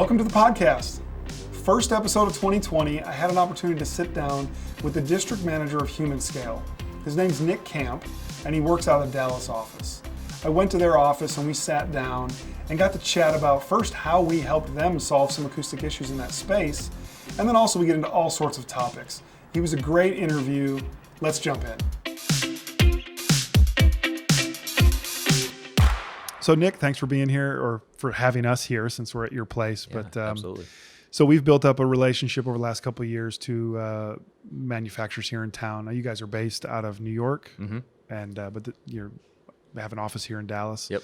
Welcome to the podcast. First episode of 2020, I had an opportunity to sit down with the district manager of Humanscale. His name's Nick Camp, and he works out of the Dallas office. I went to their office and we sat down and got to chat about first how we helped them solve some acoustic issues in that space, and then also we get into all sorts of topics. He was a great interview. Let's jump in. So Nick, thanks for being here, or for having us here since we're at your place. Yeah, absolutely. So we've built up a relationship over the last couple of years to manufacturers here in town. Now you guys are based out of New York, and you have an office here in Dallas. Yep.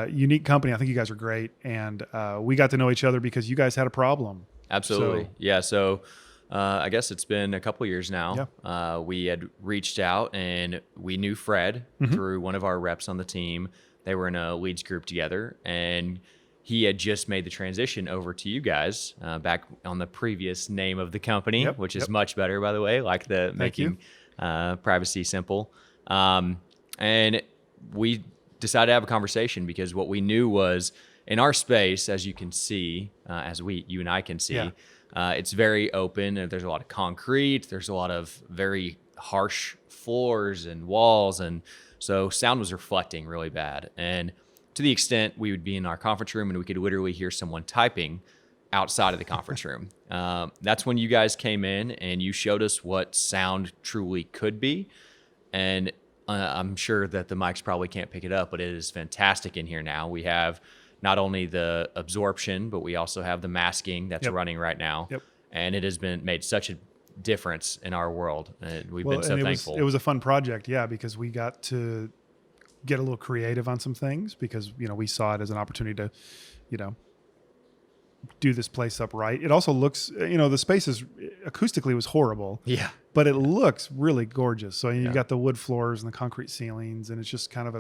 Unique company. I think you guys are great, and we got to know each other because you guys had a problem. Absolutely. So I guess it's been a couple of years now. Yeah. We had reached out and we knew Fred through one of our reps on the team. They were in a leads group together, and he had just made the transition over to you guys back on the previous name of the company, which is much better, by the way, like the making privacy simple. And we decided to have a conversation because what we knew was in our space, as you can see, you and I can see, it's very open. And there's a lot of concrete. There's a lot of very harsh floors and walls. And so sound was reflecting really bad. And to the extent we would be in our conference room and we could literally hear someone typing outside of the conference room. That's when you guys came in and you showed us what sound truly could be. And I'm sure that the mics probably can't pick it up, but it is fantastic in here now. We have not only the absorption, but we also have the masking that's running right now. And it has been made such a difference in our world. And we've been so thankful. It was a fun project, because we got to get a little creative on some things because, we saw it as an opportunity to, do this place up right. It also looks, the space is acoustically was horrible. Yeah. But it looks really gorgeous. So you've got the wood floors and the concrete ceilings, and it's just kind of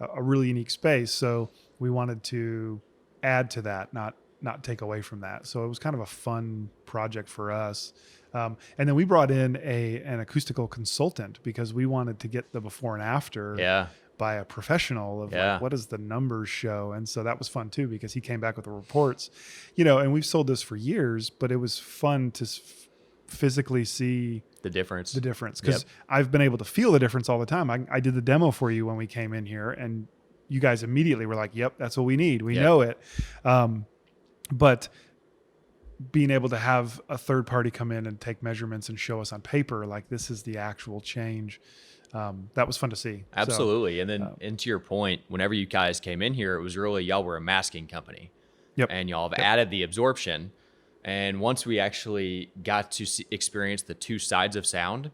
a really unique space. So we wanted to add to that, not take away from that. So it was kind of a fun project for us. And then we brought in an acoustical consultant because we wanted to get the before and after by a professional of like, what does the numbers show? And so that was fun too, because he came back with the reports, and we've sold this for years, but it was fun to physically see the difference because I've been able to feel the difference all the time. I did the demo for you when we came in here, and you guys immediately were like, yep, that's what we need. We know it. But being able to have a third party come in and take measurements and show us on paper, like this is the actual change. That was fun to see. Absolutely. So, and then and to your point, whenever you guys came in here, it was really, y'all were a masking company. And y'all have added the absorption. And once we actually got to experience the two sides of sound,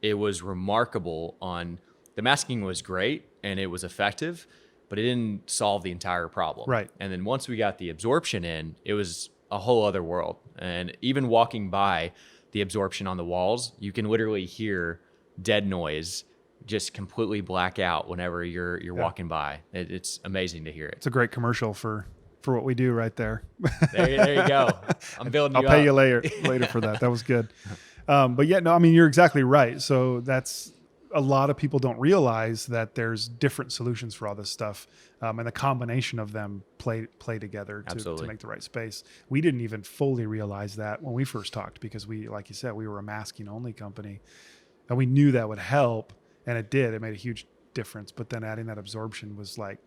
it was remarkable. The masking was great and it was effective, but it didn't solve the entire problem. Right. And then once we got the absorption in, it was a whole other world. And even walking by the absorption on the walls, you can literally hear dead noise just completely black out whenever you're walking by. It's amazing to hear it. It's a great commercial for what we do right there. There you go. I'm building you I'll pay you later for that. That was good. But you're exactly right. So that's a lot of people don't realize that there's different solutions for all this stuff. And the combination of them play together to make the right space. We didn't even fully realize that when we first talked because we, like you said, we were a masking only company and we knew that would help, and it did. It made a huge difference. But then adding that absorption was like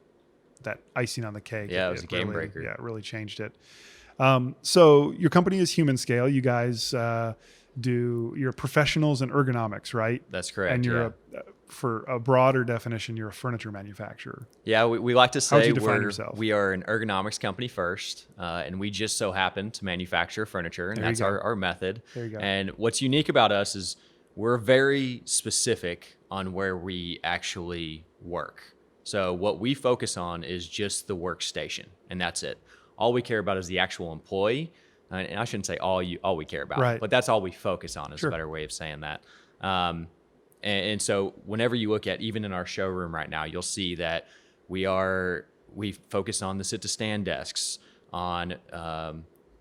that icing on the cake. Yeah, it was a game breaker. Yeah, it really changed it. So your company is Humanscale. You guys you're professionals in ergonomics, right? That's correct. And you're for a broader definition, you're a furniture manufacturer. Yeah, we like to say we are an ergonomics company first, and we just so happen to manufacture furniture, and that's our method. There you go. And what's unique about us is we're very specific on where we actually work. So what we focus on is just the workstation, and that's it. All we care about is the actual employee. And I shouldn't say all we care about, but that's all we focus on is a better way of saying that. And so whenever you look at, even in our showroom right now, you'll see that we focus on the sit to stand desks, on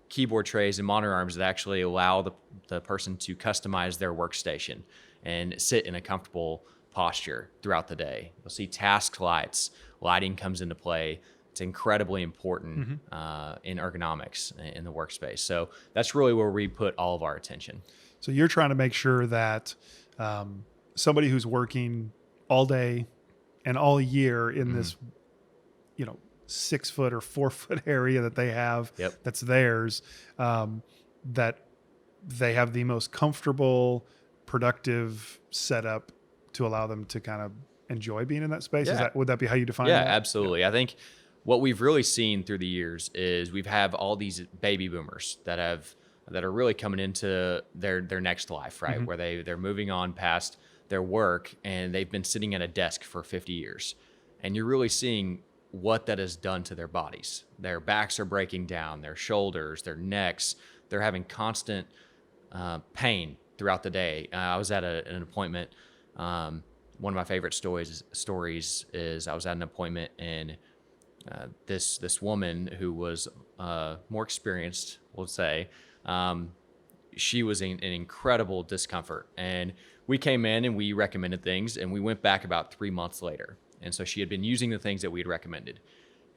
keyboard trays and monitor arms that actually allow the person to customize their workstation and sit in a comfortable posture throughout the day. You'll see task lights. Lighting comes into play it's incredibly important in ergonomics in the workspace. So that's really where we put all of our attention. So you're trying to make sure that somebody who's working all day and all year in this, 6 foot or 4 foot area that they have, that's theirs, that they have the most comfortable, productive setup to allow them to kind of enjoy being in that space. Would that be how you define that? Yeah, absolutely. I think what we've really seen through the years is we've have all these baby boomers that are really coming into their next life, right? Where they're moving on past their work and they've been sitting at a desk for 50 years. And you're really seeing what that has done to their bodies. Their backs are breaking down, their shoulders, their necks. They're having constant pain throughout the day. I was at an appointment. One of my favorite stories is I was at an appointment and this woman who was more experienced, we'll say, she was in incredible discomfort. And we came in and we recommended things, and we went back about 3 months later. And so she had been using the things that we had recommended.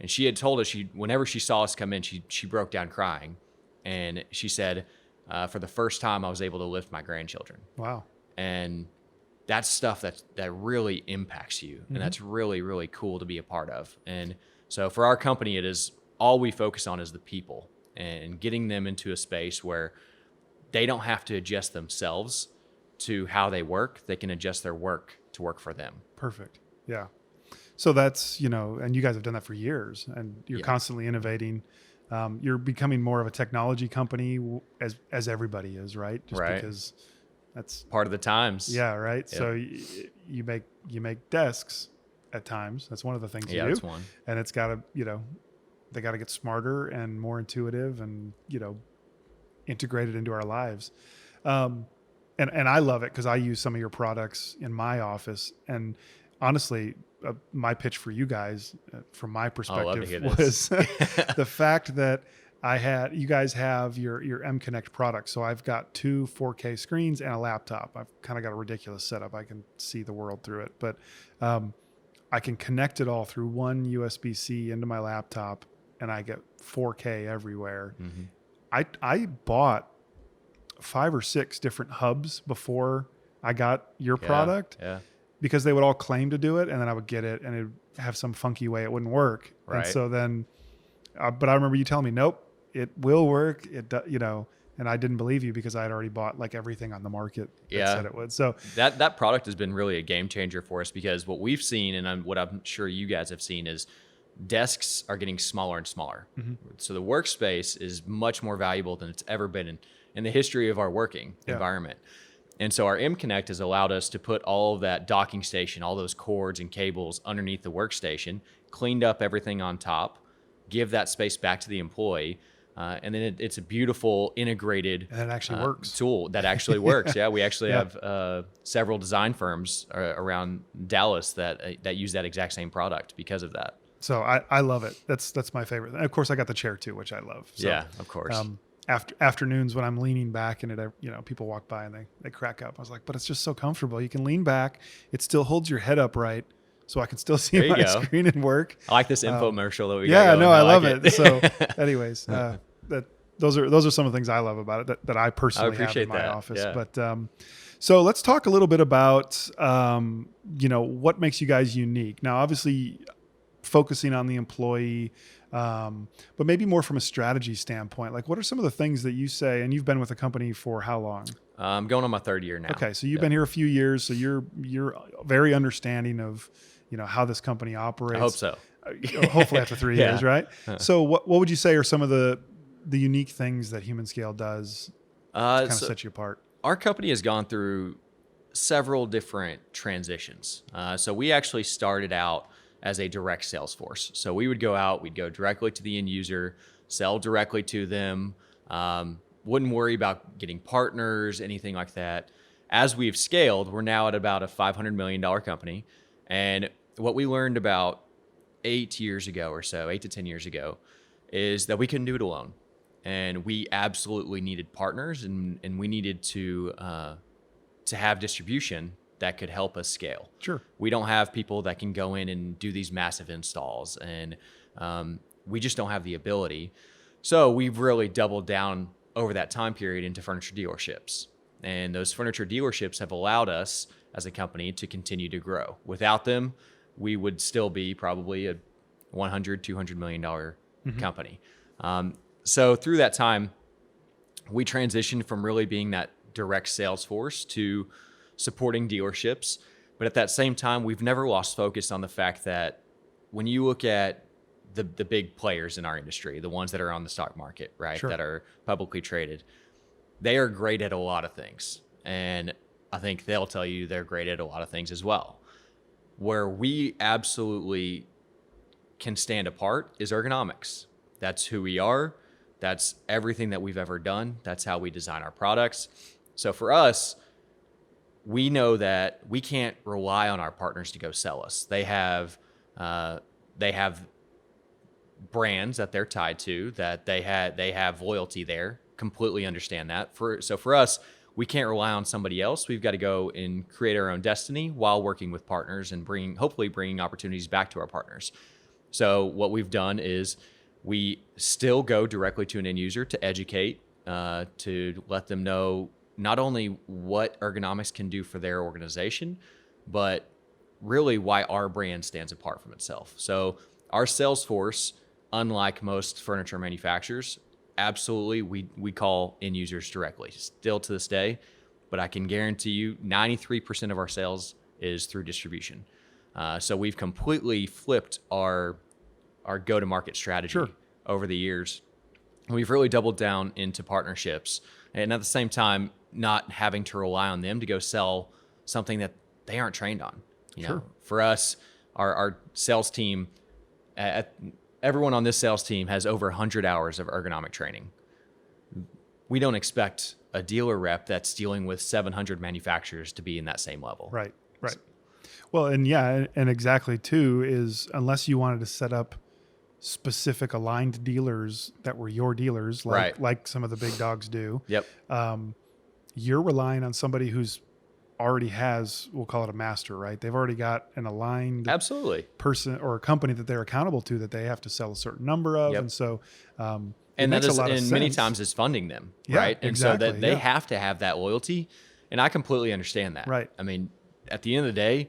And she had told us whenever she saw us come in, she broke down crying. And she said, for the first time, I was able to lift my grandchildren. Wow. And that's stuff that really impacts you. And that's really, really cool to be a part of. And so for our company, it is all we focus on is the people and getting them into a space where they don't have to adjust themselves to how they work. They can adjust their work to work for them. Perfect. Yeah. So that's, and you guys have done that for years, and you're constantly innovating. You're becoming more of a technology company as everybody is, right? Just because that's part of the times. Yeah. Right. Yep. So you make desks at times. That's one of the things you do. That's one. And it's got to, they got to get smarter and more intuitive and, integrated into our lives. And I love it because I use some of your products in my office. And honestly, my pitch for you guys, from my perspective, was the fact that you guys have your M Connect product. So I've got 2 4K screens and a laptop. I've kind of got a ridiculous setup. I can see the world through it, but I can connect it all through one USB-C into my laptop, and I get 4K everywhere. I bought 5 or 6 different hubs before I got your product. Yeah. Because they would all claim to do it, and then I would get it, and it would have some funky way it wouldn't work. Right. And so then, but I remember you telling me, nope, it will work. And I didn't believe you because I had already bought like everything on the market that said it would. So that product has been really a game changer for us, because what we've seen, and what I'm sure you guys have seen, is desks are getting smaller and smaller. So the workspace is much more valuable than it's ever been in the history of our working environment. And so our M Connect has allowed us to put all of that docking station, all those cords and cables underneath the workstation, cleaned up everything on top, give that space back to the employee. And then it's a beautiful integrated and it actually works. Tool that actually works. Yeah, we actually have several design firms around Dallas that use that exact same product because of that. So I love it. That's my favorite. And of course, I got the chair too, which I love. So, yeah, of course. Afternoons when I'm leaning back and people walk by and they crack up. I was like, but it's just so comfortable. You can lean back. It still holds your head upright, so I can still see my screen and work. I like this infomercial that we got. Yeah, no, I love it. So anyways, those are some of the things I love about it that I personally have in my office. Yeah. But so let's talk a little bit about what makes you guys unique. Now, obviously, focusing on the employee, but maybe more from a strategy standpoint. Like, what are some of the things that you say? And you've been with the company for how long? I'm going on my 3rd year now. Okay, so you've been here a few years, so you're very understanding of how this company operates. I hope so. Hopefully after 3 years, right? So what would you say are some of the unique things that Humanscale does to kind of set you apart? Our company has gone through several different transitions. So we actually started out as a direct sales force. So we would go out, we'd go directly to the end user, sell directly to them, wouldn't worry about getting partners, anything like that. As we've scaled, we're now at about a $500 million company. And what we learned about 8 years ago or so, 8 to 10 years ago, is that we couldn't do it alone. And we absolutely needed partners, and we needed to have distribution that could help us scale. Sure. We don't have people that can go in and do these massive installs and We just don't have the ability. So we've really doubled down over that time period into furniture dealerships. And those furniture dealerships have allowed us as a company to continue to grow. Without them, we would still be probably a $100-200 million company. So through that time, we transitioned from really being that direct sales force to supporting dealerships. But at that same time, we've never lost focus on the fact that when you look at the big players in our industry, the ones that are on the stock market, right, Sure. that are publicly traded, they are great at a lot of things. And I think they'll tell you they're great at a lot of things as well. Where we absolutely can stand apart is ergonomics. That's who we are. That's everything that we've ever done. That's how we design our products. So for us, we know that we can't rely on our partners to go sell us. They have brands that they're tied to, that they have loyalty there. Completely understand that. So for us, we can't rely on somebody else. We've got to go and create our own destiny while working with partners and hopefully bringing opportunities back to our partners. So what we've done is we still go directly to an end user to educate, to let them know not only what ergonomics can do for their organization, but really why our brand stands apart from itself. So our sales force, unlike most furniture manufacturers, absolutely we call end users directly, still to this day. But I can guarantee you 93% of our sales is through distribution. So we've completely flipped our go-to-market strategy Sure. over the years. We've really doubled down into partnerships, and at the same time, not having to rely on them to go sell something that they aren't trained on. You Sure. know, for us, our sales team, everyone on this sales team has over 100 hours of ergonomic training. We don't expect a dealer rep that's dealing with 700 manufacturers to be in that same level. Right. Well, and yeah, and exactly too is unless you wanted to set up specific aligned dealers that were your dealers, like some of the big dogs do. Yep. You're relying on somebody who's already has, we'll call it a master, right? They've already got an aligned Absolutely. person or a company that they're accountable to that they have to sell a certain number of. Yep. And so, and that that makes is, a lot of and sense. many times is funding them, Yeah, right? And exactly, so that they yeah. have to have that loyalty. And I completely understand that. Right. I mean, at the end of the day,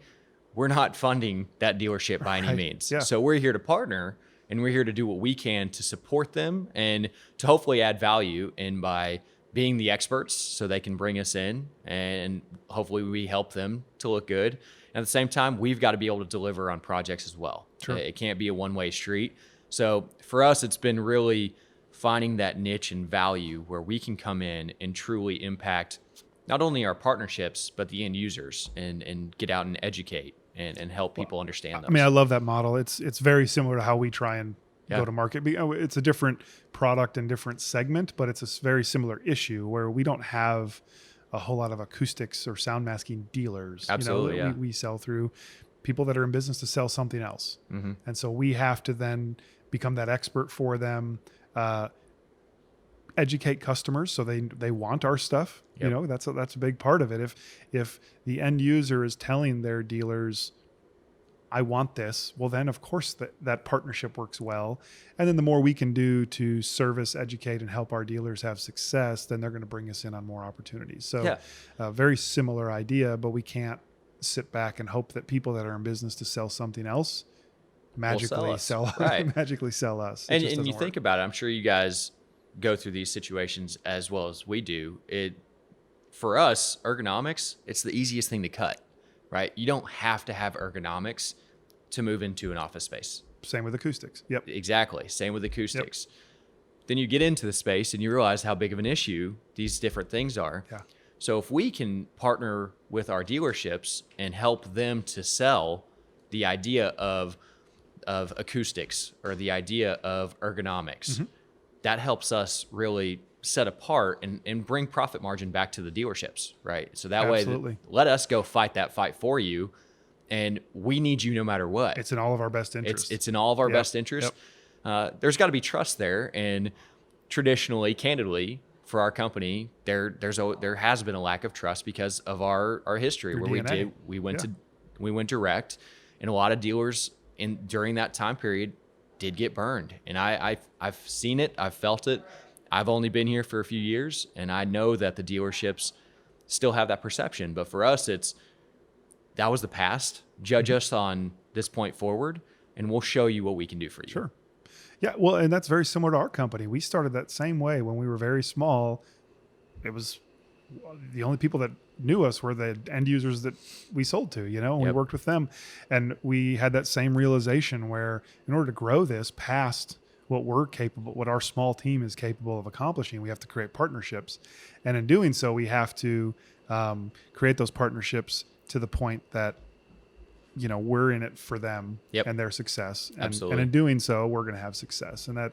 we're not funding that dealership by any Right, means. yeah. So we're here to partner, and we're here to do what we can to support them and to hopefully add value. And by being the experts, so they can bring us in, and hopefully we help them to look good. And at the same time, we've got to be able to deliver on projects as well. Sure. It can't be a one-way street. So for us, it's been really finding that niche and value where we can come in and truly impact not only our partnerships, but the end users, and get out and educate and help people understand those. I mean, I love that model. It's very similar to how we try and Yeah. go to market. It's a different product and different segment, but it's a very similar issue where we don't have a whole lot of acoustics or sound masking dealers. Absolutely, yeah. We sell through people that are in business to sell something else. Mm-hmm. And so we have to then become that expert for them, educate customers so they want our stuff. Yep. You know, that's a big part of it. If the end user is telling their dealers, I want this, well then of course that partnership works well. And then the more we can do to service, educate, and help our dealers have success, then they're going to bring us in on more opportunities. So Yeah. very similar idea, but we can't sit back and hope that people that are in business to sell something else magically sell us. Right. magically sell us. It And just you doesn't think work. about it, I'm sure you guys go through these situations as well as we do. For us, ergonomics, it's the easiest thing to cut, right? You don't have to have ergonomics to move into an office space. Same with acoustics. Yep. Exactly. Same with acoustics. Then you get into the space and you realize how big of an issue these different things are. Yeah. So if we can partner with our dealerships and help them to sell the idea of acoustics or the idea of ergonomics, Mm-hmm. that helps us really set apart and bring profit margin back to the dealerships, right? So that Absolutely. way, let us go fight that fight for you, and we need you no matter what. It's in all of our best interest. It's in all of our Yep, best interest. There's got to be trust there, and traditionally, candidly, for our company, there has been a lack of trust because of our history, Your where DNA. we went direct, and a lot of dealers during that time period did get burned. And I've seen it. I've felt it. I've only been here for a few years, and I know that the dealerships still have that perception. But for us, that was the past. Judge us on this point forward, and we'll show you what we can do for you. Sure. Yeah. Well, and that's very similar to our company. We started that same way when we were very small. It was the only people that knew us were the end users that we sold to, and we worked with them. And we had that same realization where in order to grow this past what our small team is capable of accomplishing, we have to create partnerships. And in doing so, we have to create those partnerships to the point that, we're in it for them and their success. And in doing so, we're going to have success. And that,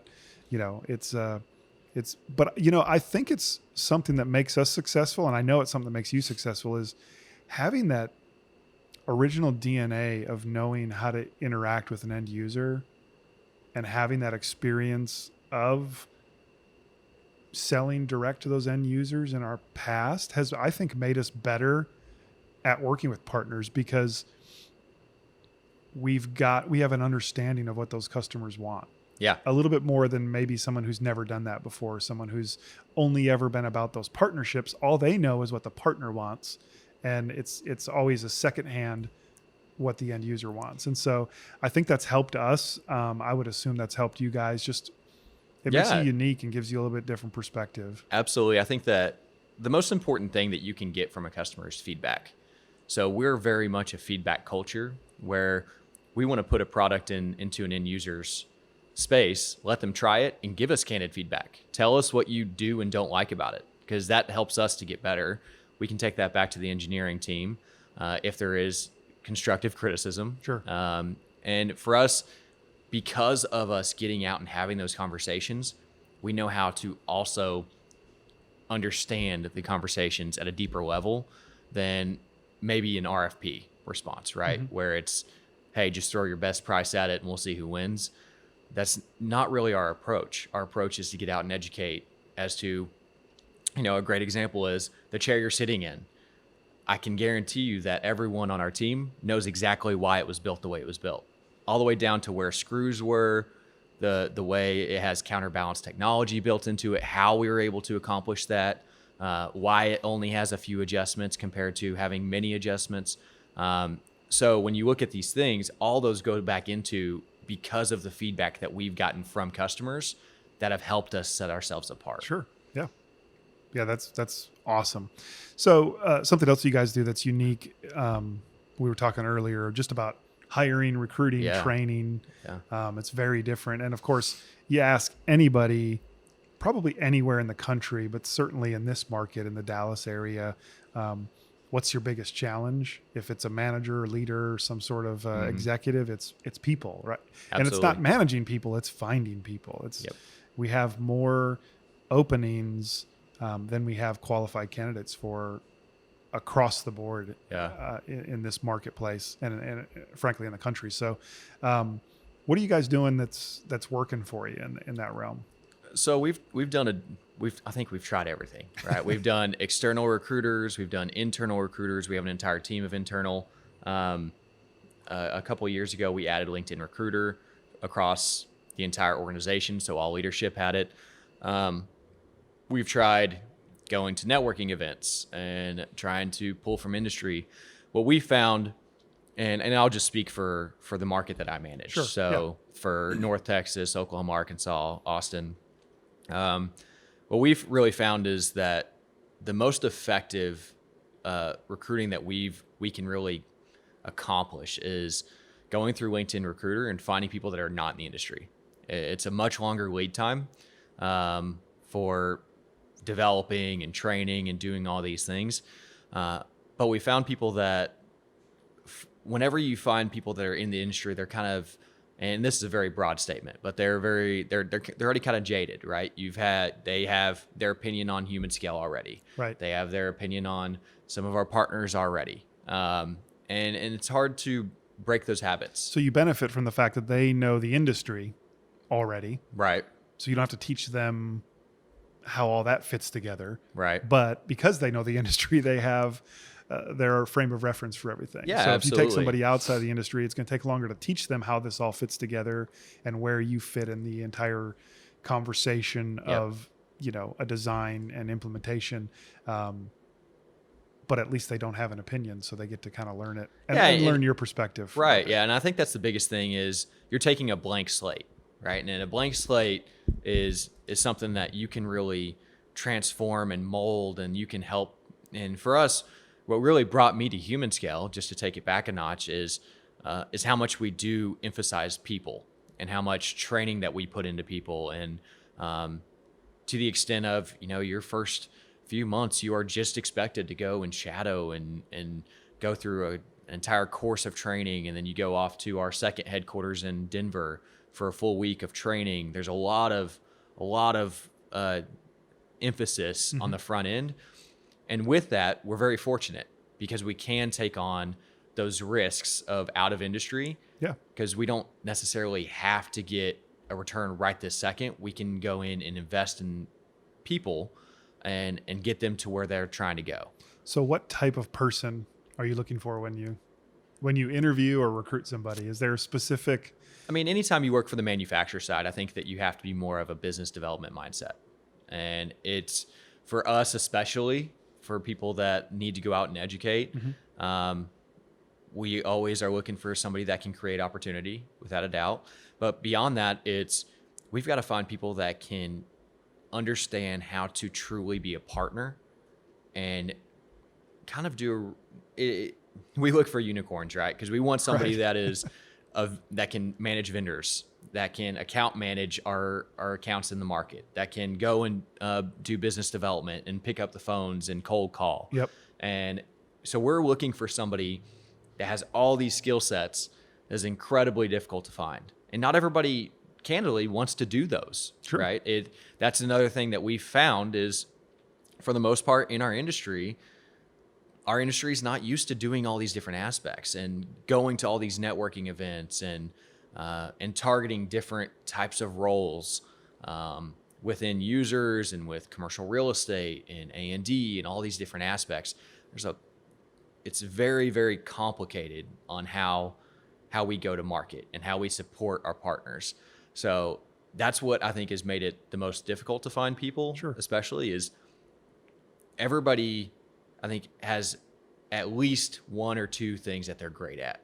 but I think it's something that makes us successful. And I know it's something that makes you successful is having that original DNA of knowing how to interact with an end user and having that experience of selling direct to those end users in our past has, I think, made us better at working with partners because we have an understanding of what those customers want. Yeah. A little bit more than maybe someone who's never done that before, someone who's only ever been about those partnerships. All they know is what the partner wants. And it's always a secondhand what the end user wants. And so I think that's helped us. I would assume that's helped you guys. Just it makes you unique and gives you a little bit different perspective. Absolutely. I think that the most important thing that you can get from a customer is feedback. So we're very much a feedback culture where we want to put a product into an end user's space, let them try it, and give us candid feedback. Tell us what you do and don't like about it, because that helps us to get better. We can take that back to the engineering team if there is constructive criticism. Sure. And for us, because of us getting out and having those conversations, we know how to also understand the conversations at a deeper level than maybe an RFP response, right? Mm-hmm. Where it's, hey, just throw your best price at it and we'll see who wins. That's not really our approach. Our approach is to get out and educate as to, a great example is the chair you're sitting in. I can guarantee you that everyone on our team knows exactly why it was built the way it was built, all the way down to where screws were, the way it has counterbalance technology built into it, how we were able to accomplish that, why it only has a few adjustments compared to having many adjustments. So when you look at these things, all those go back into because of the feedback that we've gotten from customers that have helped us set ourselves apart. Sure. Yeah. Yeah, that's awesome. So something else you guys do that's unique, we were talking earlier just about hiring, recruiting, training. Yeah. It's very different. And of course, you ask anybody, probably anywhere in the country, but certainly in this market, in the Dallas area, what's your biggest challenge? If it's a manager or leader or some sort of executive, it's people, right? Absolutely. And it's not managing people, it's finding people. We have more openings than we have qualified candidates for across the board in this marketplace and frankly in the country. So what are you guys doing that's working for you in that realm? So I think we've tried everything, right? We've done external recruiters, we've done internal recruiters. We have an entire team of internal. A couple of years ago, we added LinkedIn Recruiter across the entire organization, so all leadership had it. We've tried going to networking events and trying to pull from industry. What we found, and I'll just speak for the market that I manage. Sure. So for North Texas, Oklahoma, Arkansas, Austin, what we've really found is that the most effective recruiting that we can really accomplish is going through LinkedIn Recruiter and finding people that are not in the industry. It's a much longer lead time for developing and training and doing all these things. But we found people that whenever you find people that are in the industry, they're kind of, and this is a very broad statement, but they're already kind of jaded, right? They have their opinion on Humanscale already. Right. They have their opinion on some of our partners already. And it's hard to break those habits. So you benefit from the fact that they know the industry already. Right. So you don't have to teach them how all that fits together. Right. But because they know the industry, they have their frame of reference for everything. Yeah, so if you take absolutely. somebody outside the industry, it's going to take longer to teach them how this all fits together and where you fit in the entire conversation Yep. of, a design and implementation. But at least they don't have an opinion, so they get to kind of learn it and learn your perspective. Right. Yeah. And I think that's the biggest thing is you're taking a blank slate, right? And a blank slate is something that you can really transform and mold, and you can help. And for us, what really brought me to Humanscale, just to take it back a notch, is how much we do emphasize people and how much training that we put into people. And to the extent of, your first few months, you are just expected to go and shadow and go through an entire course of training. And then you go off to our second headquarters in Denver for a full week of training. There's a lot of emphasis on the front end. And with that, we're very fortunate because we can take on those risks of out of industry. Yeah. Because we don't necessarily have to get a return right this second. We can go in and invest in people and get them to where they're trying to go. So what type of person are you looking for when you interview or recruit somebody? Is there a specific... I mean, anytime you work for the manufacturer side, I think that you have to be more of a business development mindset. And it's, for us especially, for people that need to go out and educate, we always are looking for somebody that can create opportunity, without a doubt. But beyond that, we've got to find people that can understand how to truly be a partner and kind of do it. We look for unicorns, right? Because we want somebody that can manage vendors, that can account manage our accounts in the market, that can go and do business development and pick up the phones and cold call. Yep. And so we're looking for somebody that has all these skill sets that is incredibly difficult to find. And not everybody, candidly, wants to do those, sure. Right? That's another thing that we've found is, for the most part in our industry is not used to doing all these different aspects and going to all these networking events and targeting different types of roles within users and with commercial real estate and A&D and all these different aspects. It's very, very complicated on how we go to market and how we support our partners. So that's what I think has made it the most difficult to find people, sure. Especially is everybody, I think, has at least one or two things that they're great at.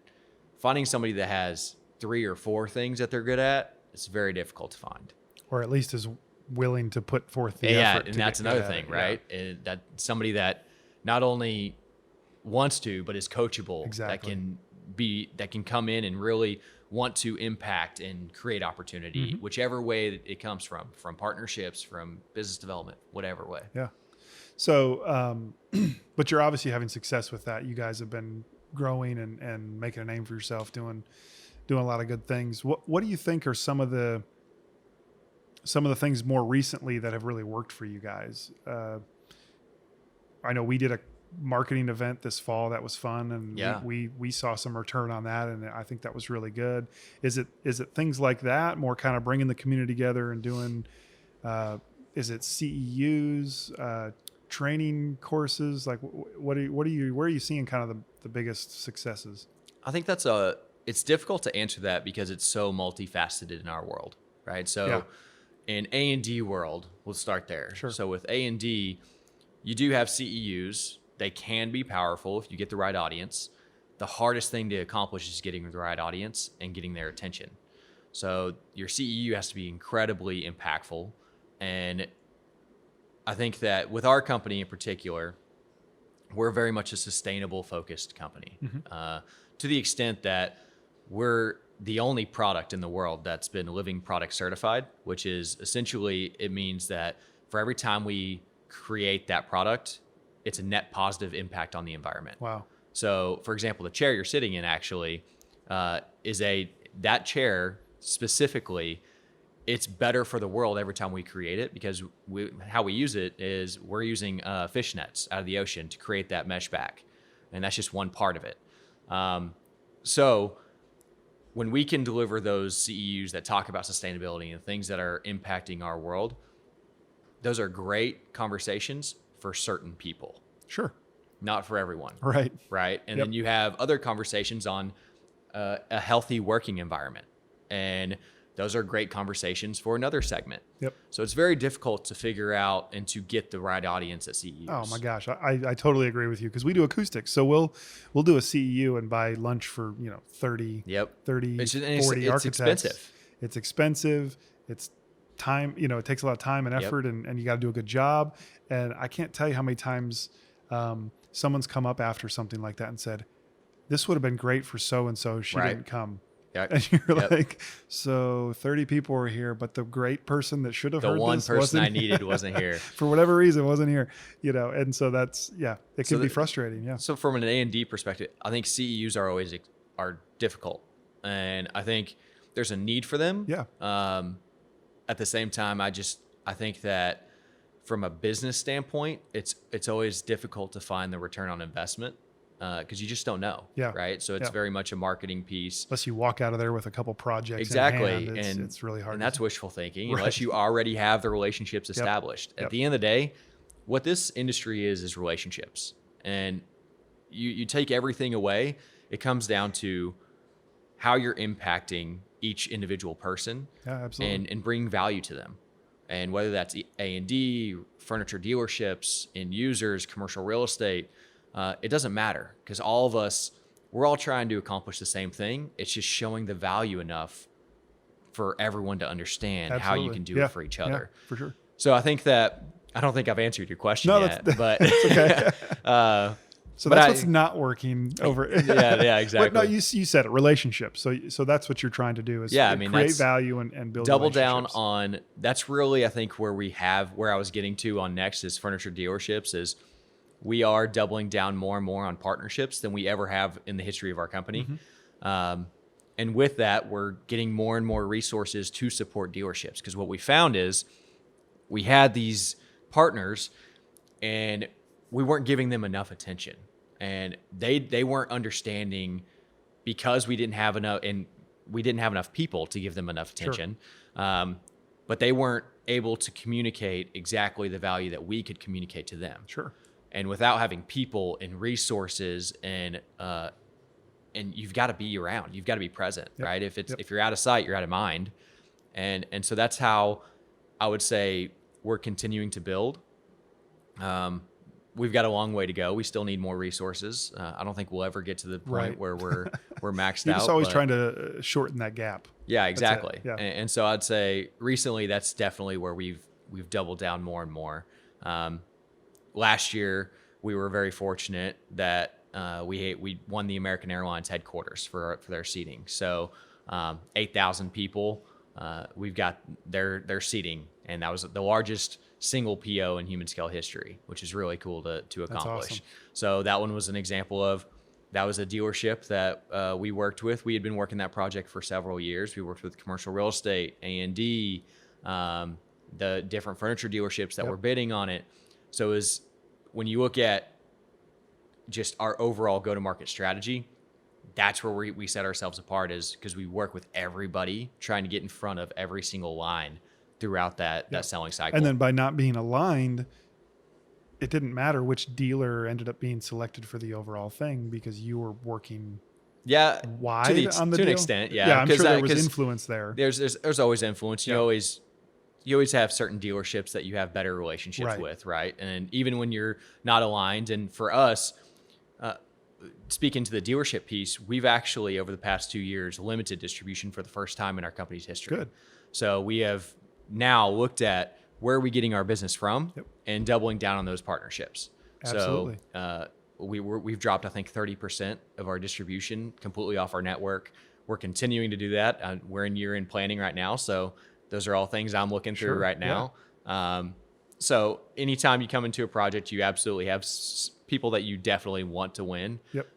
Finding somebody that has 3 or 4 things that they're good at, it's very difficult to find. Or at least is willing to put forth the effort. Yeah, and that's another thing, right? Yeah. That somebody that not only wants to, but is coachable. Exactly. That can come in and really want to impact and create opportunity, whichever way it comes from partnerships, from business development, whatever way. Yeah. So, but you're obviously having success with that. You guys have been growing and making a name for yourself, doing a lot of good things. What do you think are some of the things more recently that have really worked for you guys? I know we did a marketing event this fall that was fun, and we saw some return on that, and I think that was really good. Is it things like that, more kind of bringing the community together and doing? Is it CEUs, training courses? Like where are you seeing kind of the biggest successes? I think it's difficult to answer that because it's so multifaceted in our world, right? So in A&D world, we'll start there. Sure. So with A&D, you do have CEUs. They can be powerful if you get the right audience. The hardest thing to accomplish is getting the right audience and getting their attention. So your CEU has to be incredibly impactful. And I think that with our company in particular, we're very much a sustainable focused company, to the extent that we're the only product in the world that's been living product certified, which is essentially, it means that for every time we create that product, it's a net positive impact on the environment. Wow. So for example, the chair you're sitting in actually that chair specifically, it's better for the world every time we create it, because how we use it is we're using fish nets out of the ocean to create that mesh back. And that's just one part of it. So when we can deliver those CEUs that talk about sustainability and things that are impacting our world, those are great conversations for certain people. Sure. not for everyone. Right. Right. And Yep. then you have other conversations on a healthy working environment. And those are great conversations for another segment. Yep. So it's very difficult to figure out and to get the right audience at CEUs. Oh my gosh, I totally agree with you, because we do acoustics. So we'll do a CEU and buy lunch for 30, Yep. 30, It's 40 architects. expensive. It's expensive. It's time. It takes a lot of time and effort, and you got to do a good job. And I can't tell you how many times someone's come up after something like that and said, "This would have been great for so and so. She Right. didn't come." Yeah. And you're Yep. like, so 30 people were here, but the great person that should have The heard one this person wasn't I needed wasn't here. for whatever reason wasn't here. And so that's it can be frustrating. Yeah. So from an A&D perspective, I think CEUs are difficult, and I think there's a need for them. Yeah. At the same time, I think that from a business standpoint, it's always difficult to find the return on investment because you just don't know. Yeah. Right. So it's very much a marketing piece. Unless you walk out of there with a couple projects. Exactly. In hand, it's really hard. And that's wishful thinking Right. unless you already have the relationships established. At the end of the day, what this industry is relationships. And you take everything away, it comes down to how you're impacting each individual person absolutely. and bringing value to them. And whether that's A&D, furniture dealerships, end users, commercial real estate, it doesn't matter, because all of us, we're all trying to accomplish the same thing. It's just showing the value enough for everyone to understand how you can do it for each other. Yeah, for sure. So I think that, I don't think I've answered your question yet, but that's okay. So but that's what's not working over. Yeah, exactly. But no, you said it, relationships. So that's what you're trying to do is create value and build double down relationships. on. That's really, I think, where I was getting to on next is furniture dealerships. Is we are doubling down more and more on partnerships than we ever have in the history of our company. Mm-hmm. And with that, we're getting more and more resources to support dealerships, because what we found is we had these partners and we weren't giving them enough attention, and they weren't understanding, because we didn't have enough people to give them enough attention. Sure. But they weren't able to communicate exactly the value that we could communicate to them. Sure. And without having people and resources and you've got to be around, you've got to be present, right? If you're out of sight, you're out of mind. And so that's how I would say we're continuing to build. We've got a long way to go. We still need more resources. I don't think we'll ever get to the point where we're maxed You're out. just always trying to shorten that gap. Yeah, exactly. Yeah. And so I'd say recently that's definitely where we've doubled down more and more. Last year we were very fortunate that we won the American Airlines headquarters for their seating. So 8,000 people. We've got their seating, and that was the largest single PO in Humanscale history, which is really cool to accomplish. Awesome. So that one was an example of, that was a dealership that we worked with. We had been working that project for several years. We worked with commercial real estate, A&D, the different furniture dealerships that were bidding on it. So when you look at just our overall go-to-market strategy, that's where we set ourselves apart, is because we work with everybody, trying to get in front of every single line throughout that selling cycle. And then by not being aligned, it didn't matter which dealer ended up being selected for the overall thing, because you were working wide on the to deal. an extent. Yeah, I'm sure there was influence there. There's always influence. You always have certain dealerships that you have better relationships with, right? And even when you're not aligned, and for us, speaking to the dealership piece, we've actually over the past 2 years limited distribution for the first time in our company's history. Good. So we have now looked at where are we getting our business from and doubling down on those partnerships. Absolutely. So we've dropped, I think, 30% of our distribution completely off our network. We're continuing to do that. We're in year-end planning right now. So those are all things I'm looking through right now. So anytime you come into a project, you absolutely have people that you definitely want to win. Yep.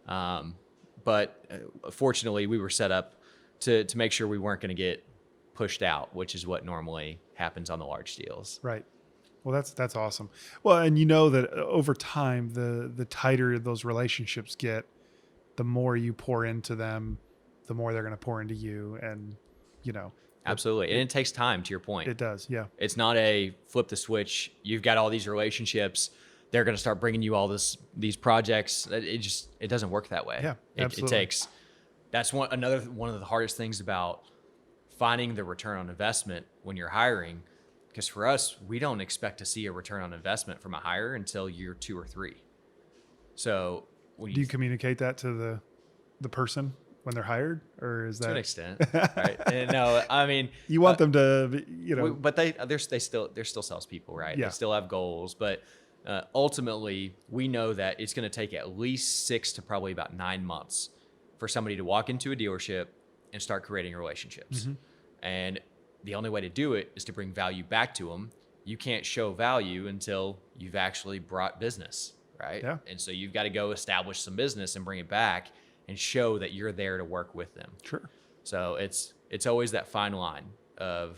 But fortunately, we were set up to make sure we weren't going to get pushed out, which is what normally happens on the large deals. Right. Well, that's awesome. Well, and you know that over time, the tighter those relationships get, the more you pour into them, the more they're going to pour into you. And, Absolutely. And it takes time, to your point. It does. Yeah. It's not a flip the switch. You've got all these relationships. they're going to start bringing you all these projects. It doesn't work that way. Yeah, It absolutely. That's one of the hardest things about finding the return on investment when you're hiring. Because for us, we don't expect to see a return on investment from a hire until year 2 or 3. So when Do you communicate that to the person when they're hired, or is to an that extent, right? And no, I mean, you want them to, you know? but they're still salespeople, right? Yeah. They still have goals, but ultimately, we know that it's going to take at least 6 to probably about 9 months for somebody to walk into a dealership and start creating relationships. And the only way to do it is to bring value back to them. You can't show value until you've actually brought business, right? Yeah. And so you've got to go establish some business and bring it back and show that you're there to work with them. Sure. So it's always that fine line of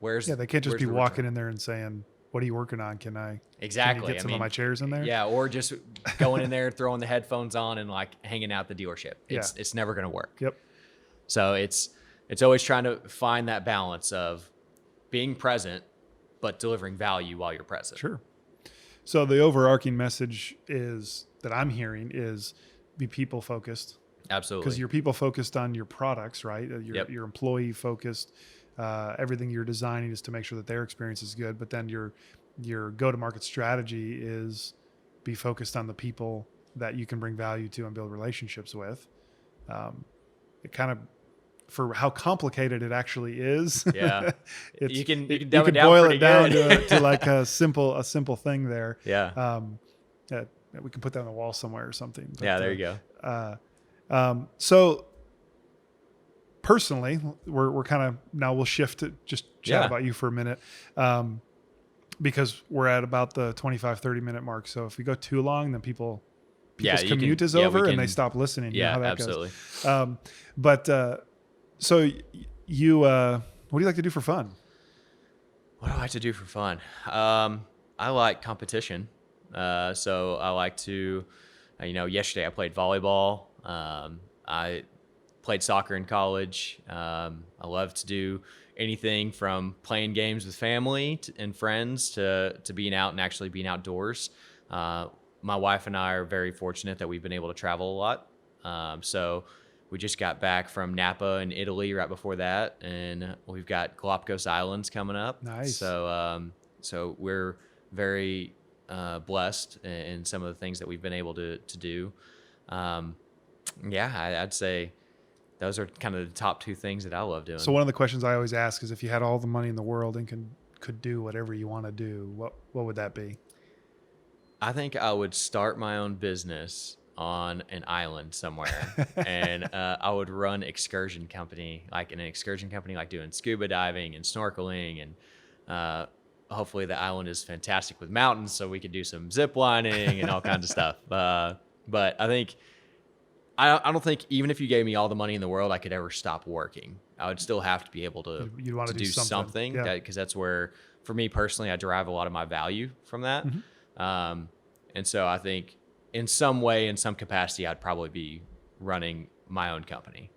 where's They can't just where's be the walking return? in there and saying, "What are you working on? Can you Exactly. get some of my chairs in there?" Yeah, or just going in there, throwing the headphones on, and like hanging out at the dealership. It's never going to work. Yep. So it's always trying to find that balance of being present, but delivering value while you're present. Sure. So the overarching message is that I'm hearing is be people focused. Absolutely. Because you're people focused on your products, right? You're employee focused. Everything you're designing is to make sure that their experience is good. But then your go-to-market strategy is be focused on the people that you can bring value to and build relationships with. It kind of, for how complicated it actually is. Yeah. It's, you can you dumb can it down boil pretty it down good. to like a simple thing there. Yeah. We can put that on the wall somewhere or something. But, Yeah, there you go. So personally, we're kind of, now we'll shift to just chat about you for a minute. Because we're at about the 25, 30 minute mark. So if we go too long, then people's commute is over and they stop listening. Yeah, you know how that absolutely. goes. So you, what do you like to do for fun? What do I like to do for fun? I like competition. So I like to, yesterday I played volleyball. I played soccer in college. I love to do anything from playing games with family and friends to being out and actually being outdoors. My wife and I are very fortunate that we've been able to travel a lot. So we just got back from Napa in Italy right before that, and we've got Galapagos Islands coming up. Nice. So we're very blessed in some of the things that we've been able to do. I'd say those are kind of the top 2 things that I love doing. So one of the questions I always ask is, if you had all the money in the world and could do whatever you want to do, what would that be? I think I would start my own business on an island somewhere, and I would run an excursion company, like doing scuba diving and snorkeling, and hopefully the island is fantastic with mountains, so we could do some zip lining and all kinds of stuff. But I think I don't think even if you gave me all the money in the world, I could ever stop working. I would still have to be able to You'd want to do something, because that's where, for me personally, I derive a lot of my value from that. And so I think in some way, in some capacity, I'd probably be running my own company.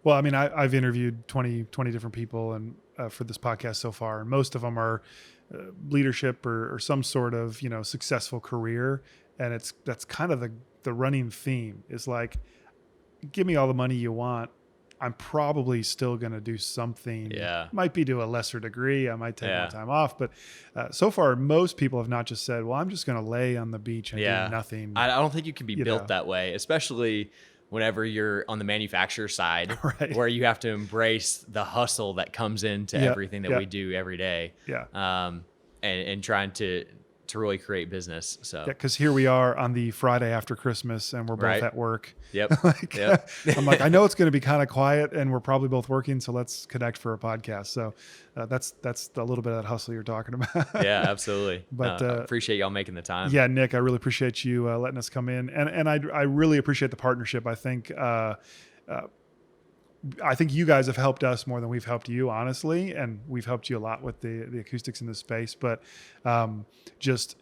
Well, I mean, I've interviewed 20 different people and for this podcast so far, and most of them are leadership or some sort of, successful career. And that's kind of the running theme is like, give me all the money you want. I'm probably still going to do something. Yeah. Might be to a lesser degree. I might take more time off. But so far, most people have not just said, well, I'm just going to lay on the beach and do nothing. I don't think you can be built that way, especially whenever you're on the manufacturer side, right, where you have to embrace the hustle that comes into everything that we do every day. Yeah. And trying to really create business. So because here we are on the Friday after Christmas, and we're both at work. Yep. I'm like, I know it's going to be kind of quiet, and we're probably both working, so let's connect for a podcast. So that's a little bit of that hustle you're talking about. Yeah, absolutely. But I appreciate y'all making the time. Yeah, Nick, I really appreciate you letting us come in, and I really appreciate the partnership. I think you guys have helped us more than we've helped you, honestly, and we've helped you a lot with the acoustics in this space. But just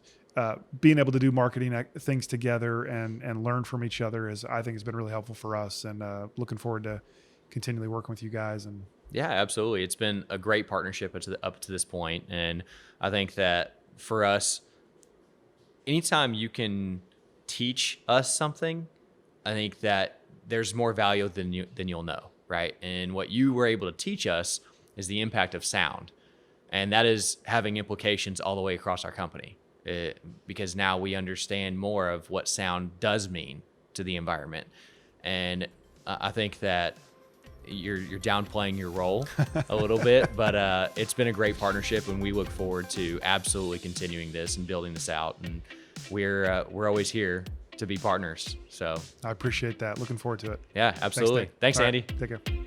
being able to do marketing things together and learn from each other I think has been really helpful for us. And looking forward to continually working with you guys. And yeah, absolutely, it's been a great partnership up to this point, and I think that for us, anytime you can teach us something, I think that there's more value than you'll know, right? And what you were able to teach us is the impact of sound, and that is having implications all the way across our company, because now we understand more of what sound does mean to the environment. And I think that you're downplaying your role a little bit, but it's been a great partnership, and we look forward to absolutely continuing this and building this out. And we're always here to be partners. So I appreciate that. Looking forward to it. yeah, absolutely. Thanks, All Andy. right, take care.